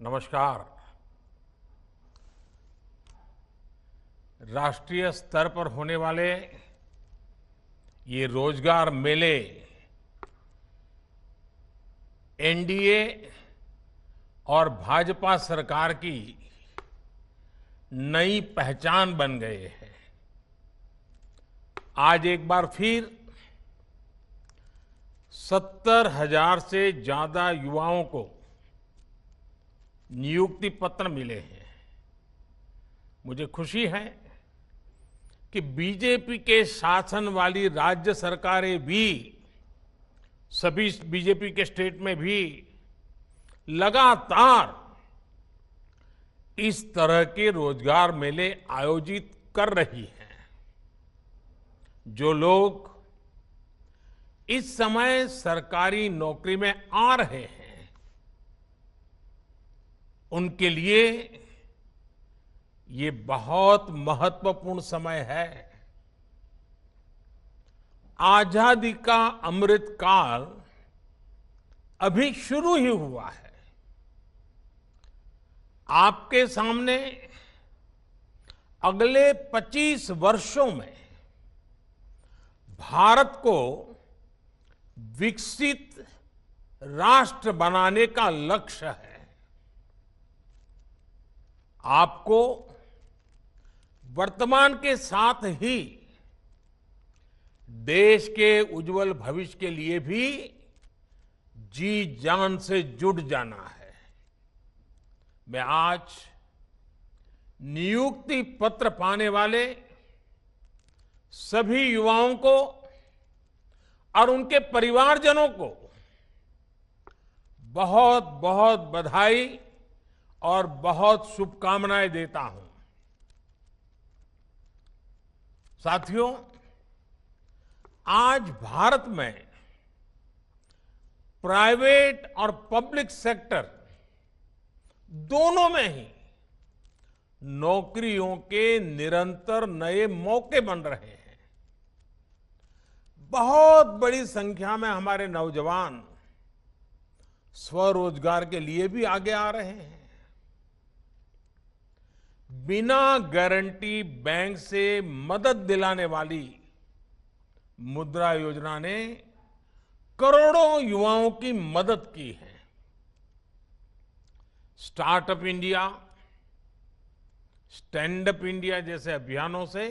नमस्कार। राष्ट्रीय स्तर पर होने वाले ये रोजगार मेले एनडीए और भाजपा सरकार की नई पहचान बन गए हैं। आज एक बार फिर 70,000 से ज्यादा युवाओं को नियुक्ति पत्र मिले हैं। मुझे खुशी है कि बीजेपी के शासन वाली राज्य सरकारें भी, सभी बीजेपी के स्टेट में भी लगातार इस तरह के रोजगार मेले आयोजित कर रही हैं। जो लोग इस समय सरकारी नौकरी में आ रहे हैं, उनके लिए ये बहुत महत्वपूर्ण समय है। आजादी का अमृत काल अभी शुरू ही हुआ है। आपके सामने अगले 25 वर्षों में भारत को विकसित राष्ट्र बनाने का लक्ष्य है। आपको वर्तमान के साथ ही देश के उज्जवल भविष्य के लिए भी जी जान से जुट जाना है। मैं आज नियुक्ति पत्र पाने वाले सभी युवाओं को और उनके परिवारजनों को बहुत बहुत बधाई और बहुत शुभकामनाएं देता हूं। साथियों, आज भारत में प्राइवेट और पब्लिक सेक्टर दोनों में ही नौकरियों के निरंतर नए मौके बन रहे हैं। बहुत बड़ी संख्या में हमारे नौजवान स्वरोजगार के लिए भी आगे आ रहे हैं। बिना गारंटी बैंक से मदद दिलाने वाली मुद्रा योजना ने करोड़ों युवाओं की मदद की है। Startup India, stand up India जैसे अभियानों से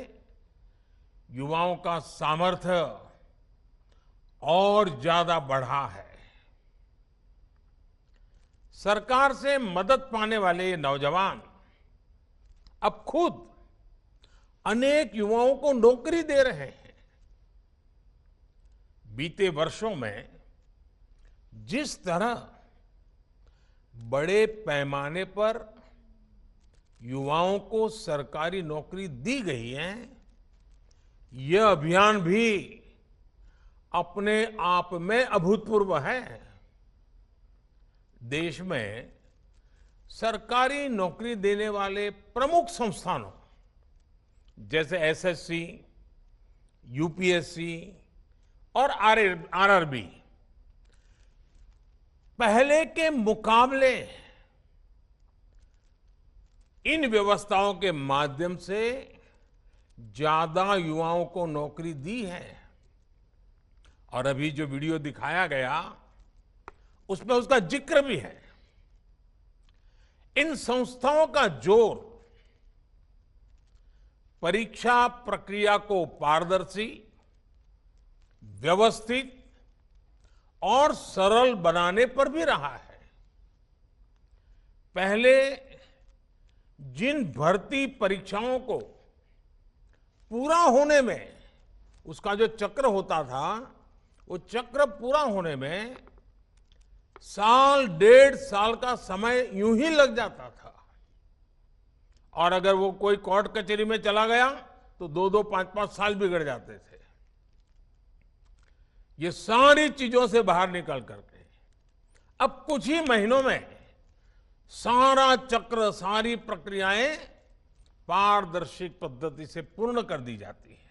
युवाओं का सामर्थ्य और ज्यादा बढ़ा है। सरकार से मदद पाने वाले ये नौजवान अब खुद अनेक युवाओं को नौकरी दे रहे हैं। बीते वर्षों में जिस तरह बड़े पैमाने पर युवाओं को सरकारी नौकरी दी गई है, यह अभियान भी अपने आप में अभूतपूर्व है। देश में सरकारी नौकरी देने वाले प्रमुख संस्थानों जैसे एसएससी, यूपीएससी और आरआरबी पहले के मुकाबले इन व्यवस्थाओं के माध्यम से ज्यादा युवाओं को नौकरी दी है। और अभी जो वीडियो दिखाया गया उसमें उसका जिक्र भी है। इन संस्थाओं का जोर परीक्षा प्रक्रिया को पारदर्शी, व्यवस्थित और सरल बनाने पर भी रहा है। पहले जिन भर्ती परीक्षाओं को पूरा होने में उसका जो चक्र होता था, वो चक्र पूरा होने में साल, 1.5 साल का समय यूं ही लग जाता था। और अगर वो कोई कोर्ट कचहरी में चला गया तो 2-2, 5-5 साल बिगड़ जाते थे। ये सारी चीजों से बाहर निकल करके अब कुछ ही महीनों में सारा चक्र, सारी प्रक्रियाएं पारदर्शी पद्धति से पूर्ण कर दी जाती है।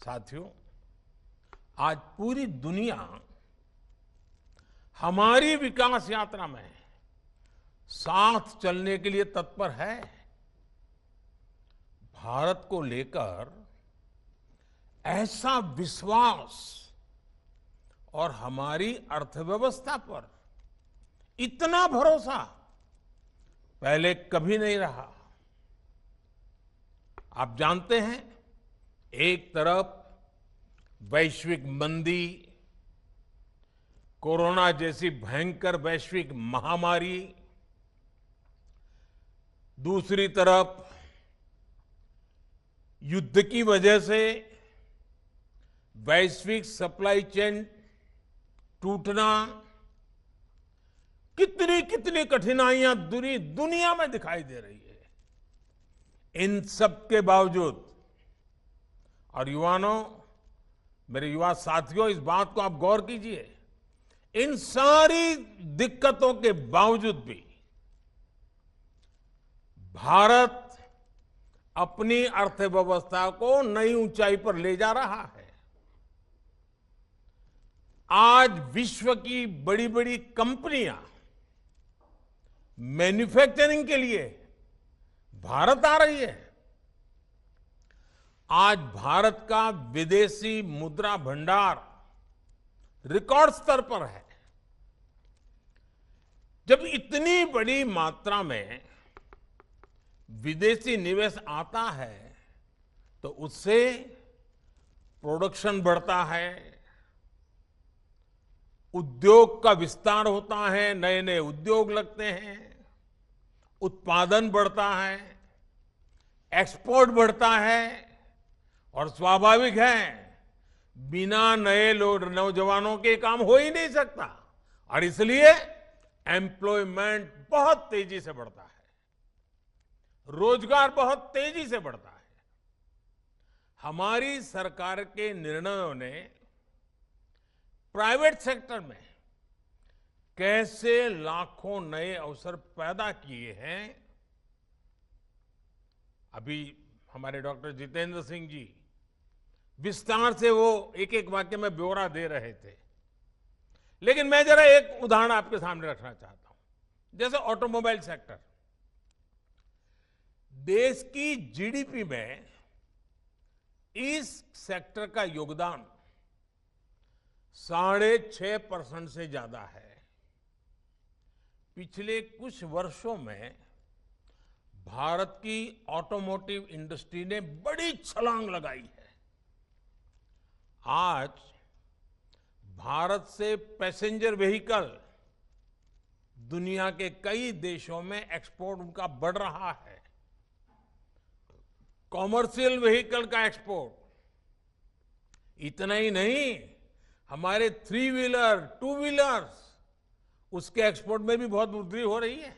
साथियों, आज पूरी दुनिया हमारी विकास यात्रा में साथ चलने के लिए तत्पर है। भारत को लेकर ऐसा विश्वास और हमारी अर्थव्यवस्था पर इतना भरोसा पहले कभी नहीं रहा। आप जानते हैं, एक तरफ वैश्विक मंदी, कोरोना जैसी भयंकर वैश्विक महामारी, दूसरी तरफ युद्ध की वजह से वैश्विक सप्लाई चेन टूटना, कितनी कितनी कठिनाइयां दुनिया में दिखाई दे रही है। इन सब के बावजूद, और युवानों, मेरे युवा साथियों, इस बात को आप गौर कीजिए, इन सारी दिक्कतों के बावजूद भी भारत अपनी अर्थव्यवस्था को नई ऊंचाई पर ले जा रहा है। आज विश्व की बड़ी बड़ी कंपनियां मैन्युफैक्चरिंग के लिए भारत आ रही है। आज भारत का विदेशी मुद्रा भंडार रिकॉर्ड स्तर पर है। जब इतनी बड़ी मात्रा में विदेशी निवेश आता है तो उससे प्रोडक्शन बढ़ता है, उद्योग का विस्तार होता है, नए नए उद्योग लगते हैं, उत्पादन बढ़ता है, एक्सपोर्ट बढ़ता है, और स्वाभाविक है, बिना नए नौजवानों के काम हो ही नहीं सकता, और इसलिए एम्प्लॉयमेंट बहुत तेजी से बढ़ता है, रोजगार बहुत तेजी से बढ़ता है। हमारी सरकार के निर्णयों ने प्राइवेट सेक्टर में कैसे लाखों नए अवसर पैदा किए हैं। अभी हमारे डॉक्टर जितेंद्र सिंह जी विस्तार से वो एक एक वाक्य में ब्यौरा दे रहे थे, लेकिन मैं जरा एक उदाहरण आपके सामने रखना चाहता हूं। जैसे ऑटोमोबाइल सेक्टर, देश की जीडीपी में इस सेक्टर का योगदान 6.5% से ज्यादा है। पिछले कुछ वर्षों में भारत की ऑटोमोटिव इंडस्ट्री ने बड़ी छलांग लगाई है। आज भारत से पैसेंजर व्हीकल दुनिया के कई देशों में एक्सपोर्ट उनका बढ़ रहा है। कॉमर्शियल व्हीकल का एक्सपोर्ट, इतना ही नहीं, हमारे 3 व्हीलर 2 व्हीलर्स उसके एक्सपोर्ट में भी बहुत वृद्धि हो रही है।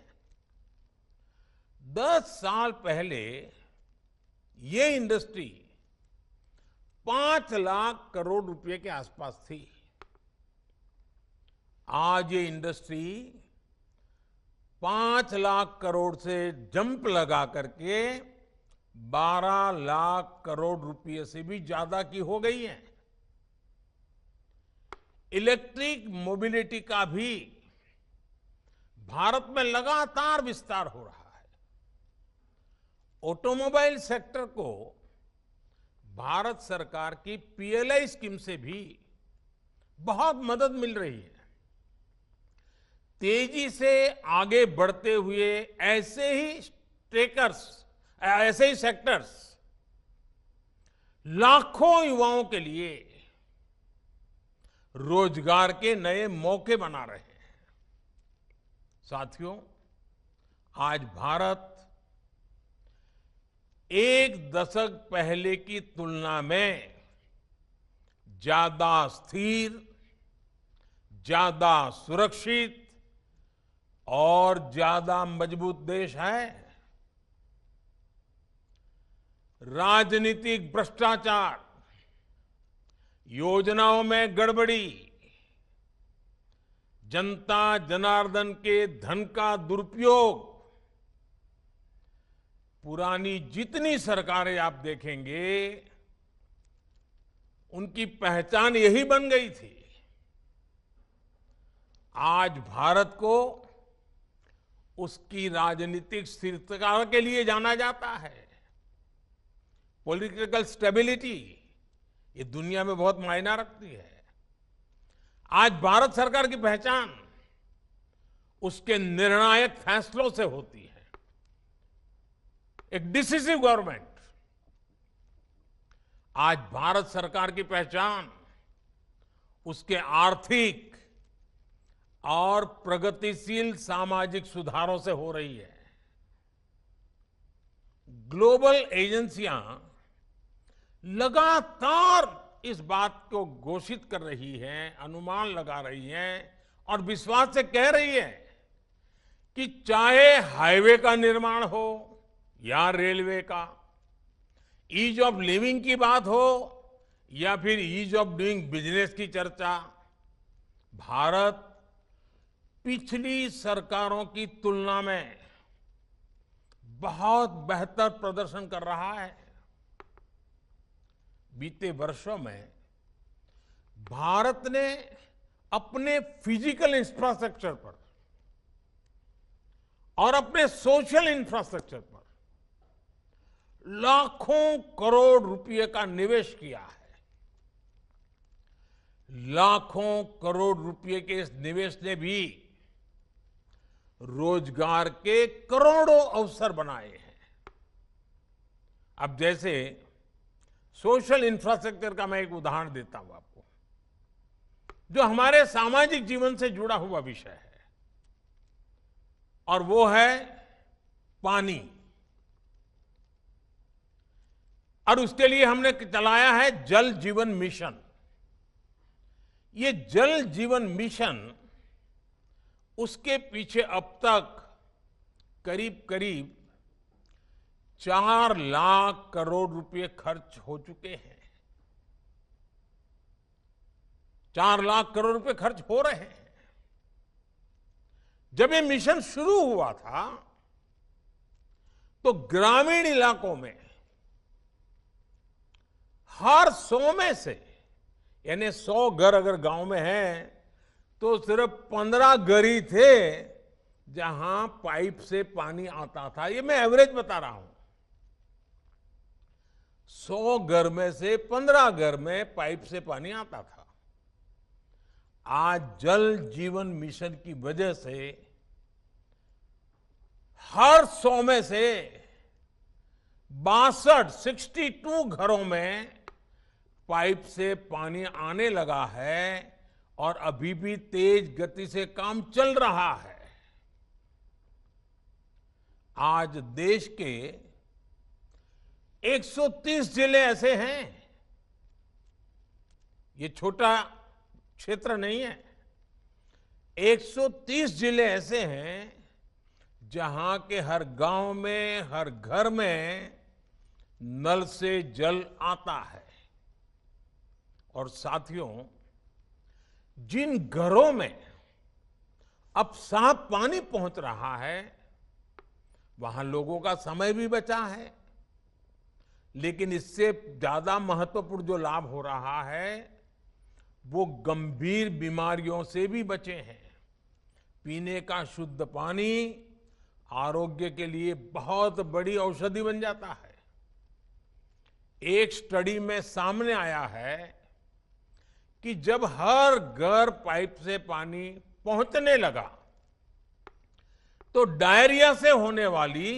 10 साल पहले ये इंडस्ट्री 5 लाख करोड़ रुपए के आसपास थी। आज ये इंडस्ट्री 5 लाख करोड़ से जंप लगा करके 12 लाख करोड़ रुपए से भी ज्यादा की हो गई है। इलेक्ट्रिक मोबिलिटी का भी भारत में लगातार विस्तार हो रहा है। ऑटोमोबाइल सेक्टर को भारत सरकार की पीएलआई स्कीम से भी बहुत मदद मिल रही है। तेजी से आगे बढ़ते हुए ऐसे ही सेक्टर्स लाखों युवाओं के लिए रोजगार के नए मौके बना रहे हैं। साथियों, आज भारत एक दशक पहले की तुलना में ज्यादा स्थिर, ज्यादा सुरक्षित और ज्यादा मजबूत देश है। राजनीतिक भ्रष्टाचार, योजनाओं में गड़बड़ी, जनता जनार्दन के धन का दुरुपयोग, पुरानी जितनी सरकारें आप देखेंगे उनकी पहचान यही बन गई थी। आज भारत को उसकी राजनीतिक स्थिरता के लिए जाना जाता है। पॉलिटिकल स्टेबिलिटी ये दुनिया में बहुत मायना रखती है। आज भारत सरकार की पहचान उसके निर्णायक फैसलों से होती है। एक डिसिसिव गवर्नमेंट। आज भारत सरकार की पहचान उसके आर्थिक और प्रगतिशील सामाजिक सुधारों से हो रही है। ग्लोबल एजेंसियां लगातार इस बात को घोषित कर रही हैं, अनुमान लगा रही हैं और विश्वास से कह रही है कि चाहे हाईवे का निर्माण हो या रेलवे का, ईज ऑफ लिविंग की बात हो या फिर ईज ऑफ डूइंग बिजनेस की चर्चा, भारत पिछली सरकारों की तुलना में बहुत बेहतर प्रदर्शन कर रहा है। बीते वर्षों में भारत ने अपने फिजिकल इंफ्रास्ट्रक्चर पर और अपने सोशल इंफ्रास्ट्रक्चर पर लाखों करोड़ रुपए का निवेश किया है। लाखों करोड़ रुपए के इस निवेश ने भी रोजगार के करोड़ों अवसर बनाए हैं। अब जैसे सोशल इंफ्रास्ट्रक्चर का मैं एक उदाहरण देता हूं आपको, जो हमारे सामाजिक जीवन से जुड़ा हुआ विषय है, और वो है पानी। और उसके लिए हमने चलाया है जल जीवन मिशन। ये जल जीवन मिशन, उसके पीछे अब तक करीब करीब 4 लाख करोड़ रुपए खर्च हो चुके हैं। 4 लाख करोड़ रुपए खर्च हो रहे हैं। जब ये मिशन शुरू हुआ था तो ग्रामीण इलाकों में हर 100 में से, यानी 100 घर अगर गांव में हैं तो सिर्फ 15 घर ही थे जहां पाइप से पानी आता था। ये मैं एवरेज बता रहा हूं। 100 घर में से 15 घर में पाइप से पानी आता था। आज जल जीवन मिशन की वजह से हर 100 में से 62 घरों में पाइप से पानी आने लगा है और अभी भी तेज गति से काम चल रहा है। आज देश के 130 जिले ऐसे हैं, ये छोटा क्षेत्र नहीं है, 130 जिले ऐसे हैं जहां के हर गांव में, हर घर में नल से जल आता है। और साथियों, जिन घरों में अब साफ पानी पहुंच रहा है वहां लोगों का समय भी बचा है, लेकिन इससे ज्यादा महत्वपूर्ण जो लाभ हो रहा है वो गंभीर बीमारियों से भी बचे हैं। पीने का शुद्ध पानी आरोग्य के लिए बहुत बड़ी औषधि बन जाता है। एक स्टडी में सामने आया है कि जब हर घर पाइप से पानी पहुंचने लगा तो डायरिया से होने वाली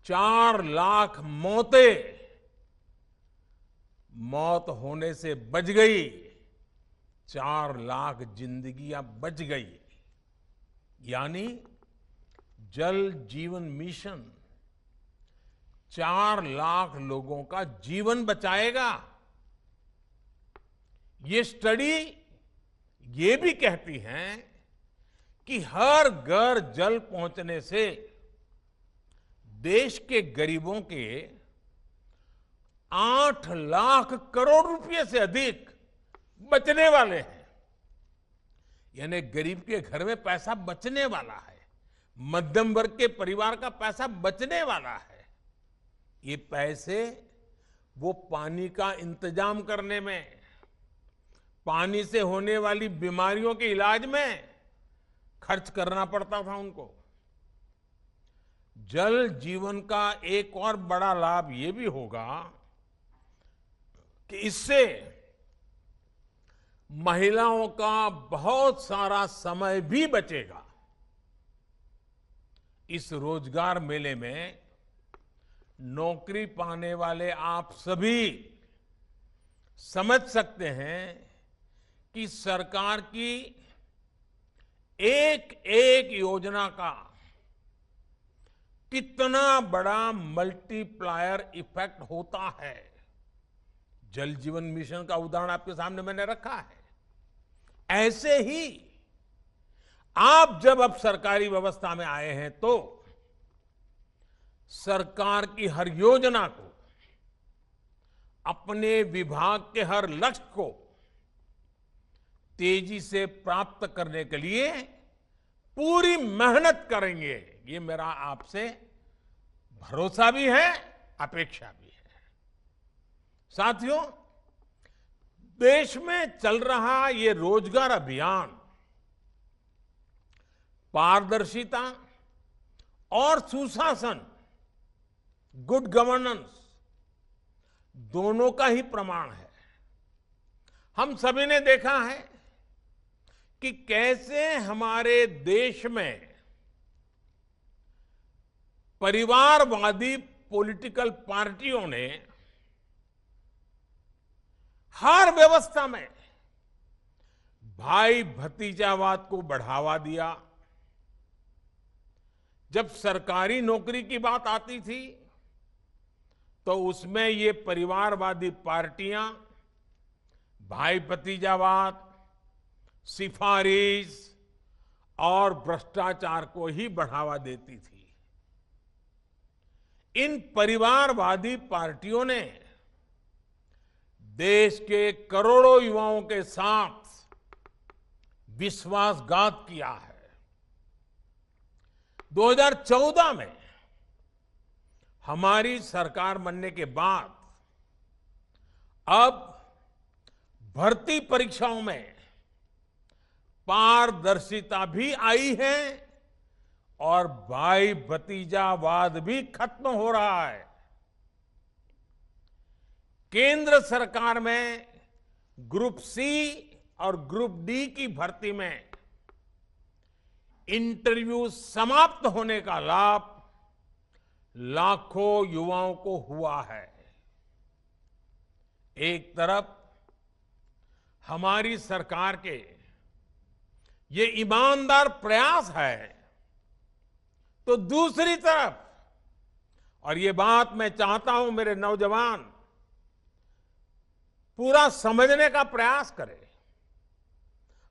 4 लाख मौत होने से बच गई। 4 लाख जिंदगियां बच गई। यानी जल जीवन मिशन 4 लाख लोगों का जीवन बचाएगा। ये स्टडी ये भी कहती है कि हर घर जल पहुंचने से देश के गरीबों के 8 लाख करोड़ रुपए से अधिक बचने वाले हैं। यानी गरीब के घर में पैसा बचने वाला है, मध्यम वर्ग के परिवार का पैसा बचने वाला है। ये पैसे वो पानी का इंतजाम करने में, पानी से होने वाली बीमारियों के इलाज में खर्च करना पड़ता था उनको। जल जीवन का एक और बड़ा लाभ ये भी होगा कि इससे महिलाओं का बहुत सारा समय भी बचेगा। इस रोजगार मेले में नौकरी पाने वाले आप सभी समझ सकते हैं कि सरकार की एक एक योजना का कितना बड़ा मल्टीप्लायर इफेक्ट होता है। जल जीवन मिशन का उदाहरण आपके सामने मैंने रखा है। ऐसे ही आप जब अब सरकारी व्यवस्था में आए हैं तो सरकार की हर योजना को, अपने विभाग के हर लक्ष्य को तेजी से प्राप्त करने के लिए पूरी मेहनत करेंगे। ये मेरा आपसे भरोसा भी है, अपेक्षा भी है। साथियों, देश में चल रहा ये रोजगार अभियान पारदर्शिता और सुशासन, गुड गवर्नेंस दोनों का ही प्रमाण है। हम सभी ने देखा है कि कैसे हमारे देश में परिवारवादी पॉलिटिकल पार्टियों ने हर व्यवस्था में भाई भतीजावाद को बढ़ावा दिया। जब सरकारी नौकरी की बात आती थी तो उसमें ये परिवारवादी पार्टियां भाई भतीजावाद, सिफारिश और भ्रष्टाचार को ही बढ़ावा देती थी। इन परिवारवादी पार्टियों ने देश के करोड़ों युवाओं के साथ विश्वासघात किया है। 2014 में हमारी सरकार बनने के बाद अब भर्ती परीक्षाओं में पारदर्शिता भी आई है और भाई भतीजावाद भी खत्म हो रहा है। केंद्र सरकार में ग्रुप सी और ग्रुप डी की भर्ती में इंटरव्यू समाप्त होने का लाभ लाखों युवाओं को हुआ है। एक तरफ हमारी सरकार के ये ईमानदार प्रयास है तो दूसरी तरफ, और ये बात मैं चाहता हूं मेरे नौजवान पूरा समझने का प्रयास करें,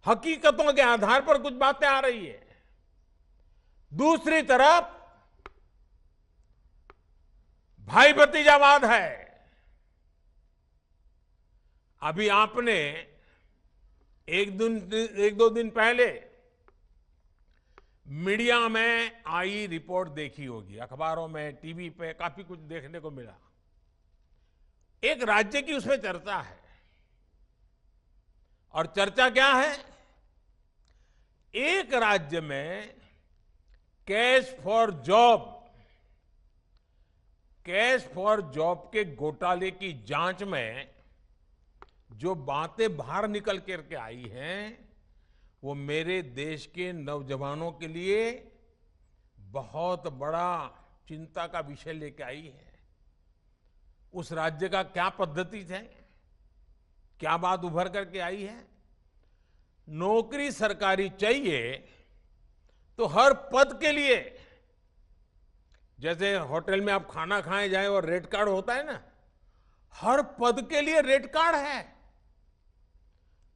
हकीकतों के आधार पर कुछ बातें आ रही है। दूसरी तरफ भाई भतीजावाद है। अभी आपने एक दो दिन पहले मीडिया में आई रिपोर्ट देखी होगी, अखबारों में, टीवी पे काफी कुछ देखने को मिला। एक राज्य की उसमें चर्चा है और चर्चा क्या है? एक राज्य में कैश फॉर जॉब के घोटाले की जांच में जो बातें बाहर निकल करके आई हैं वो मेरे देश के नौजवानों के लिए बहुत बड़ा चिंता का विषय लेके आई है। उस राज्य का क्या पद्धति है, क्या बात उभर करके आई है? नौकरी सरकारी चाहिए तो हर पद के लिए, जैसे होटल में आप खाना खाए जाए और रेट कार्ड होता है ना, हर पद के लिए रेट कार्ड है।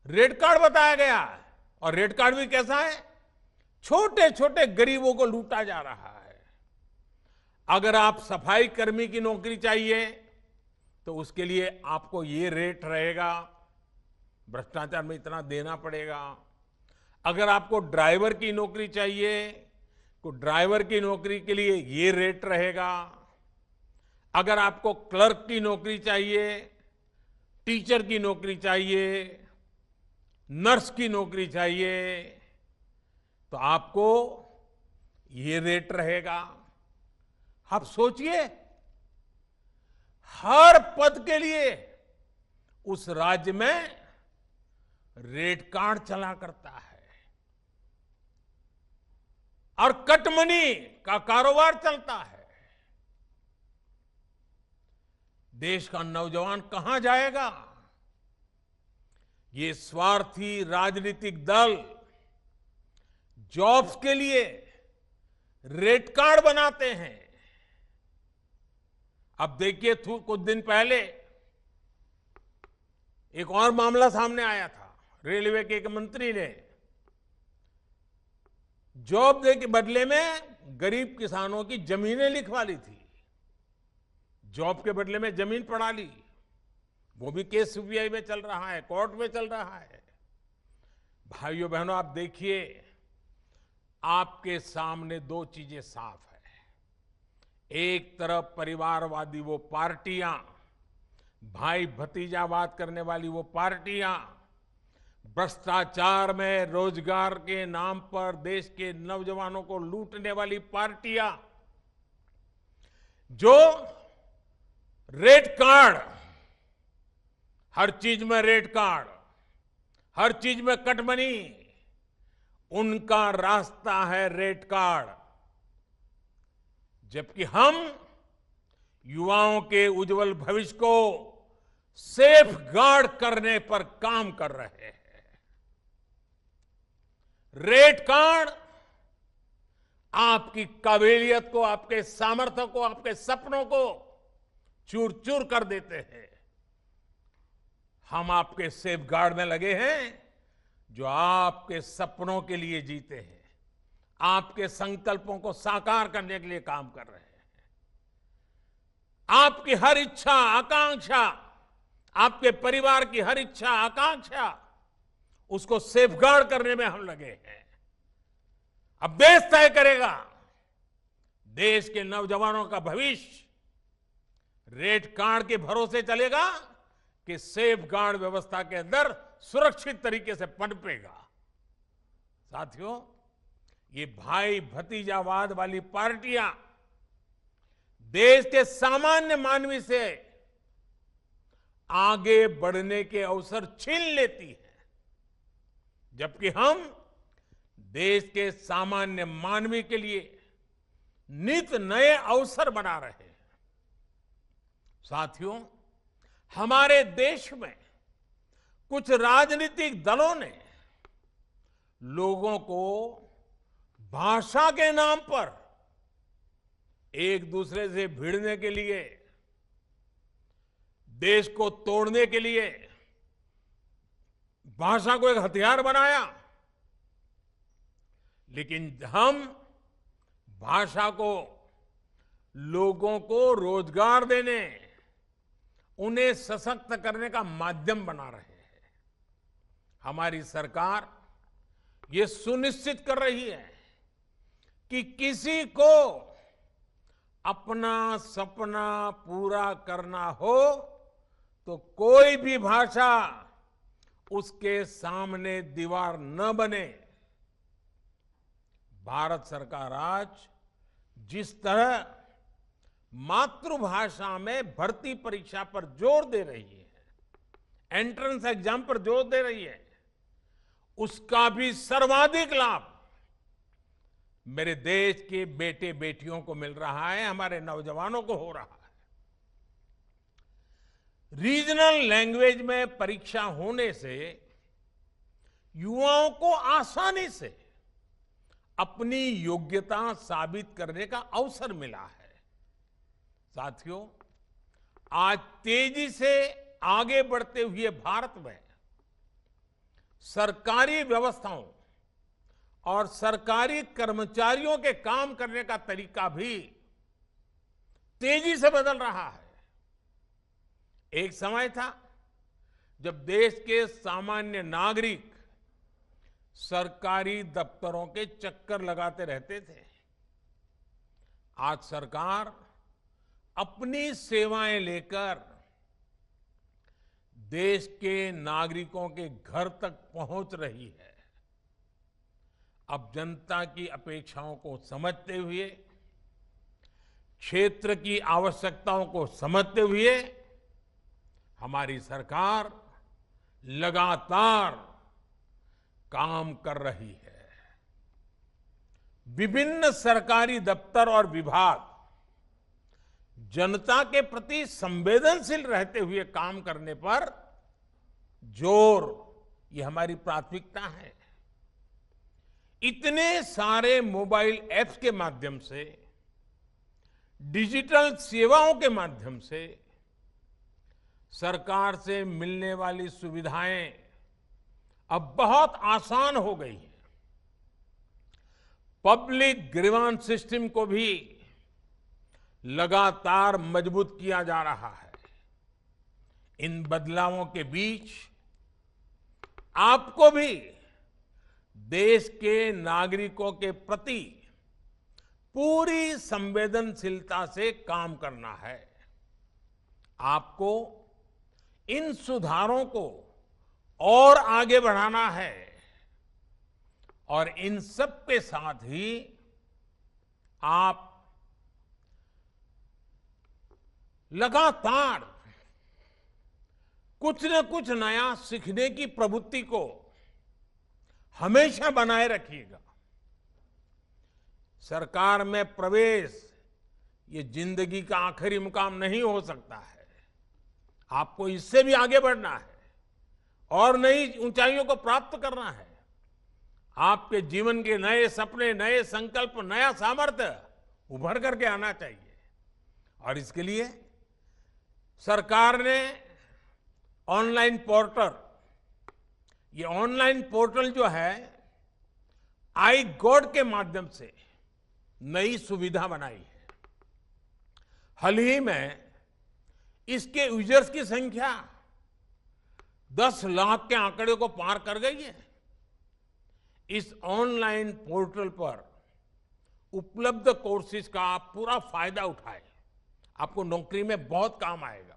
रेट कार्ड बताया गया और रेट कार्ड भी कैसा है? छोटे छोटे गरीबों को लूटा जा रहा है। अगर आप सफाई कर्मी की नौकरी चाहिए तो उसके लिए आपको ये रेट रहेगा, भ्रष्टाचार में इतना देना पड़ेगा। अगर आपको ड्राइवर की नौकरी चाहिए तो ड्राइवर की नौकरी के लिए ये रेट रहेगा। अगर आपको क्लर्क की नौकरी चाहिए, टीचर की नौकरी चाहिए, नर्स की नौकरी चाहिए तो आपको ये रेट रहेगा। आप सोचिए, हर पद के लिए उस राज्य में रेड कार्ड चला करता है और कटमनी का कारोबार चलता है। देश का नौजवान कहां जाएगा? ये स्वार्थी राजनीतिक दल जॉब्स के लिए रेड कार्ड बनाते हैं। अब देखिए, कुछ दिन पहले एक और मामला सामने आया था। रेलवे के एक मंत्री ने जॉब दे के बदले में गरीब किसानों की जमीनें लिखवा ली थी। जॉब के बदले में जमीन पड़ा ली। वो भी केस सीबीआई में चल रहा है, कोर्ट में चल रहा है। भाइयों बहनों, आप देखिए, आपके सामने दो चीजें साफ है। एक तरफ परिवारवादी वो पार्टियां, भाई भतीजावाद करने वाली वो पार्टियां, भ्रष्टाचार में रोजगार के नाम पर देश के नौजवानों को लूटने वाली पार्टियां, जो रेड कार्ड, हर चीज में रेड कार्ड, हर चीज में कटमनी, उनका रास्ता है रेड कार्ड। जबकि हम युवाओं के उज्जवल भविष्य को सेफ गार्ड करने पर काम कर रहे हैं। रेड कार्ड आपकी काबिलियत को, आपके सामर्थ्य को, आपके सपनों को चूर चूर कर देते हैं। हम आपके सेफ गार्ड में लगे हैं, जो आपके सपनों के लिए जीते हैं, आपके संकल्पों को साकार करने के लिए काम कर रहे हैं। आपकी हर इच्छा आकांक्षा, आपके परिवार की हर इच्छा आकांक्षा, उसको सेफगार्ड करने में हम लगे हैं। अब देश तय करेगा, देश के नौजवानों का भविष्य रेड कार्ड के भरोसे चलेगा कि सेफगार्ड व्यवस्था के अंदर सुरक्षित तरीके से पनपेगा। साथियों, ये भाई भतीजावाद वाली पार्टियां देश के सामान्य मानवी से आगे बढ़ने के अवसर छीन लेती है, जबकि हम देश के सामान्य मानवी के लिए नित नए अवसर बना रहे हैं। साथियों, हमारे देश में कुछ राजनीतिक दलों ने लोगों को भाषा के नाम पर एक दूसरे से भिड़ने के लिए, देश को तोड़ने के लिए भाषा को एक हथियार बनाया। लेकिन हम भाषा को लोगों को रोजगार देने, उन्हें सशक्त करने का माध्यम बना रहे हैं। हमारी सरकार ये सुनिश्चित कर रही है कि किसी को अपना सपना पूरा करना हो तो कोई भी भाषा उसके सामने दीवार न बने। भारत सरकार आज जिस तरह मातृभाषा में भर्ती परीक्षा पर जोर दे रही है, एंट्रेंस एग्जाम पर जोर दे रही है, उसका भी सर्वाधिक लाभ मेरे देश के बेटे बेटियों को मिल रहा है, हमारे नौजवानों को हो रहा है। रीजनल लैंग्वेज में परीक्षा होने से युवाओं को आसानी से अपनी योग्यता साबित करने का अवसर मिला है। साथियों, आज तेजी से आगे बढ़ते हुए भारत में सरकारी व्यवस्थाओं और सरकारी कर्मचारियों के काम करने का तरीका भी तेजी से बदल रहा है। एक समय था जब देश के सामान्य नागरिक सरकारी दफ्तरों के चक्कर लगाते रहते थे। आज सरकार अपनी सेवाएं लेकर देश के नागरिकों के घर तक पहुंच रही है। अब जनता की अपेक्षाओं को समझते हुए क्षेत्र की आवश्यकताओं को समझते हुए हमारी सरकार लगातार काम कर रही है। विभिन्न सरकारी दफ्तर और विभाग जनता के प्रति संवेदनशील रहते हुए काम करने पर जोर, ये हमारी प्राथमिकता है। इतने सारे मोबाइल ऐप्स के माध्यम से, डिजिटल सेवाओं के माध्यम से सरकार से मिलने वाली सुविधाएं अब बहुत आसान हो गई हैं। पब्लिक ग्रीवांस सिस्टम को भी लगातार मजबूत किया जा रहा है। इन बदलावों के बीच आपको भी देश के नागरिकों के प्रति पूरी संवेदनशीलता से काम करना है। आपको इन सुधारों को और आगे बढ़ाना है और इन सब के साथ ही आप लगातार कुछ न कुछ नया सीखने की प्रवृत्ति को हमेशा बनाए रखिएगा। सरकार में प्रवेश ये जिंदगी का आखिरी मुकाम नहीं हो सकता है। आपको इससे भी आगे बढ़ना है और नई ऊंचाइयों को प्राप्त करना है। आपके जीवन के नए सपने, नए संकल्प, नया सामर्थ्य उभर करके आना चाहिए। और इसके लिए सरकार ने ऑनलाइन पोर्टल, ये ऑनलाइन पोर्टल जो है आई गॉड के माध्यम से नई सुविधा बनाई है। हाल ही में इसके यूजर्स की संख्या 10 लाख के आंकड़े को पार कर गई है। इस ऑनलाइन पोर्टल पर उपलब्ध कोर्सेज का आप पूरा फायदा उठाएं। आपको नौकरी में बहुत काम आएगा।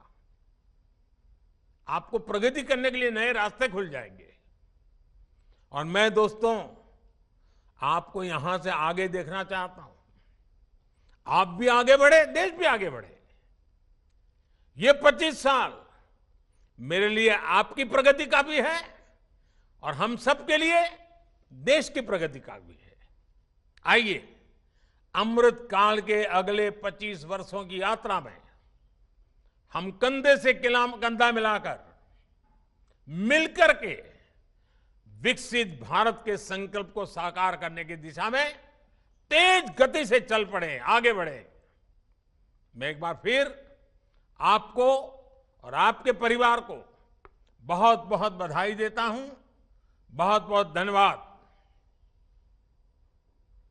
आपको प्रगति करने के लिए नए रास्ते खुल जाएंगे। और मैं दोस्तों आपको यहां से आगे देखना चाहता हूं। आप भी आगे बढ़े, देश भी आगे बढ़े। ये 25 साल मेरे लिए आपकी प्रगति का भी है और हम सब के लिए देश की प्रगति का भी है। आइए अमृत काल के अगले 25 वर्षों की यात्रा में हम कंधे से कंधा मिलाकर मिलकर के विकसित भारत के संकल्प को साकार करने की दिशा में तेज गति से चल पड़े, आगे बढ़े। मैं एक बार फिर आपको और आपके परिवार को बहुत बहुत बधाई देता हूं। बहुत बहुत धन्यवाद।